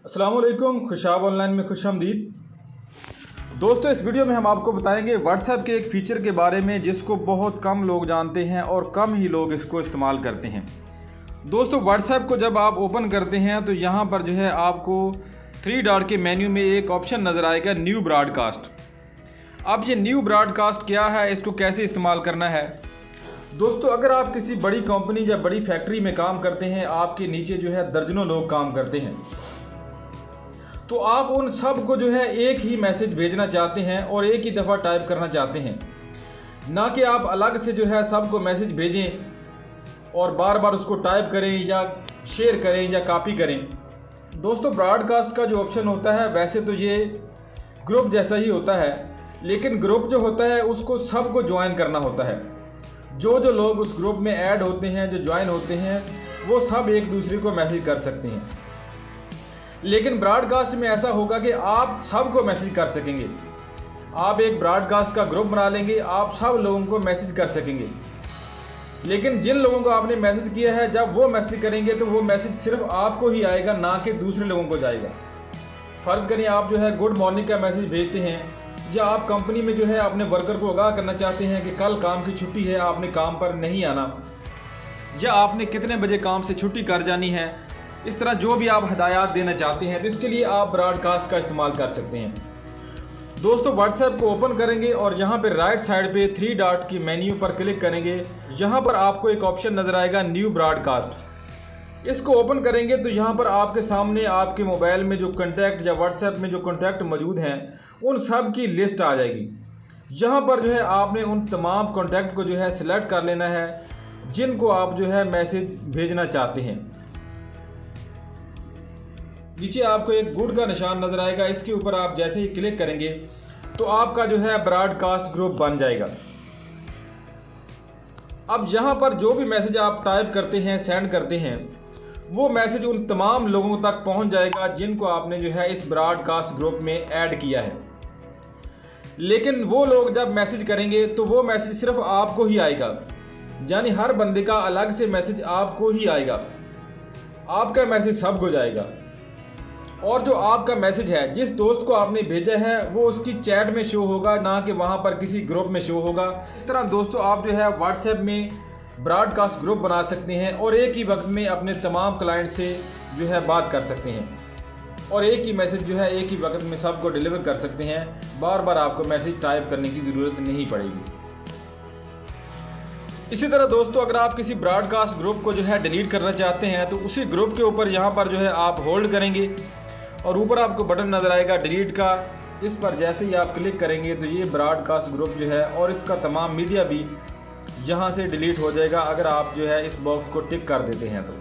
अस्सलाम वालेकुम, खुशाब ऑनलाइन में खुशामदीद। दोस्तों, इस वीडियो में हम आपको बताएंगे व्हाट्सएप के एक फ़ीचर के बारे में जिसको बहुत कम लोग जानते हैं और कम ही लोग इसको इस्तेमाल करते हैं। दोस्तों, व्हाट्सएप को जब आप ओपन करते हैं तो यहाँ पर जो है आपको 3 डॉट के मेन्यू में एक ऑप्शन नज़र आएगा न्यू ब्रॉडकास्ट। अब ये न्यू ब्रॉडकास्ट क्या है, इसको कैसे इस्तेमाल करना है। दोस्तों, अगर आप किसी बड़ी कंपनी या बड़ी फैक्ट्री में काम करते हैं, आपके नीचे जो है दर्जनों लोग काम करते हैं, तो आप उन सब को जो है एक ही मैसेज भेजना चाहते हैं और एक ही दफ़ा टाइप करना चाहते हैं, ना कि आप अलग से जो है सबको मैसेज भेजें और बार बार उसको टाइप करें या शेयर करें या कॉपी करें। दोस्तों, ब्रॉडकास्ट का जो ऑप्शन होता है वैसे तो ये ग्रुप जैसा ही होता है, लेकिन ग्रुप जो होता है उसको सबको ज्वाइन करना होता है। जो लोग उस ग्रुप में ऐड होते हैं, जो ज्वाइन होते हैं, वो सब एक दूसरे को मैसेज कर सकते हैं। लेकिन ब्रॉडकास्ट में ऐसा होगा कि आप सबको मैसेज कर सकेंगे। आप एक ब्रॉडकास्ट का ग्रुप बना लेंगे, आप सब लोगों को मैसेज कर सकेंगे। लेकिन जिन लोगों को आपने मैसेज किया है, जब वो मैसेज करेंगे तो वो मैसेज सिर्फ आपको ही आएगा, ना कि दूसरे लोगों को जाएगा। फ़र्ज़ करिए आप जो है गुड मॉर्निंग का मैसेज भेजते हैं, या आप कंपनी में जो है अपने वर्कर को आगाह करना चाहते हैं कि कल काम की छुट्टी है, आपने काम पर नहीं आना, या आपने कितने बजे काम से छुट्टी कर जानी है। इस तरह जो भी आप हदायत देना चाहते हैं तो इसके लिए आप ब्रॉडकास्ट का इस्तेमाल कर सकते हैं। दोस्तों, व्हाट्सएप को ओपन करेंगे और यहाँ पर राइट साइड पे 3 डॉट की मेन्यू पर क्लिक करेंगे। यहाँ पर आपको एक ऑप्शन नज़र आएगा न्यू ब्रॉडकास्ट। इसको ओपन करेंगे तो यहाँ पर आपके सामने आपके मोबाइल में जो कॉन्टैक्ट या व्हाट्सएप में जो कॉन्टैक्ट मौजूद हैं उन सब की लिस्ट आ जाएगी। यहाँ पर जो है आपने उन तमाम कॉन्टैक्ट को जो है सिलेक्ट कर लेना है जिनको आप जो है मैसेज भेजना चाहते हैं। नीचे आपको एक गुड का निशान नज़र आएगा, इसके ऊपर आप जैसे ही क्लिक करेंगे तो आपका जो है ब्रॉडकास्ट ग्रुप बन जाएगा। अब यहाँ पर जो भी मैसेज आप टाइप करते हैं, सेंड करते हैं, वो मैसेज उन तमाम लोगों तक पहुँच जाएगा जिनको आपने जो है इस ब्रॉडकास्ट ग्रुप में ऐड किया है। लेकिन वो लोग जब मैसेज करेंगे तो वो मैसेज सिर्फ आपको ही आएगा, यानी हर बंदे का अलग से मैसेज आपको ही आएगा। आपका मैसेज सबको जाएगा और जो आपका मैसेज है जिस दोस्त को आपने भेजा है वो उसकी चैट में शो होगा, ना कि वहाँ पर किसी ग्रुप में शो होगा। इस तरह दोस्तों आप जो है व्हाट्सएप में ब्रॉडकास्ट ग्रुप बना सकते हैं और एक ही वक्त में अपने तमाम क्लाइंट से जो है बात कर सकते हैं और एक ही मैसेज जो है एक ही वक्त में सबको डिलीवर कर सकते हैं। बार बार आपको मैसेज टाइप करने की ज़रूरत नहीं पड़ेगी। इसी तरह दोस्तों, अगर आप किसी ब्रॉडकास्ट ग्रुप को जो है डिलीट करना चाहते हैं तो उसी ग्रुप के ऊपर यहाँ पर जो है आप होल्ड करेंगे और ऊपर आपको बटन नज़र आएगा डिलीट का। इस पर जैसे ही आप क्लिक करेंगे तो ये ब्रॉडकास्ट ग्रुप जो है और इसका तमाम मीडिया भी यहाँ से डिलीट हो जाएगा, अगर आप जो है इस बॉक्स को टिक कर देते हैं तो।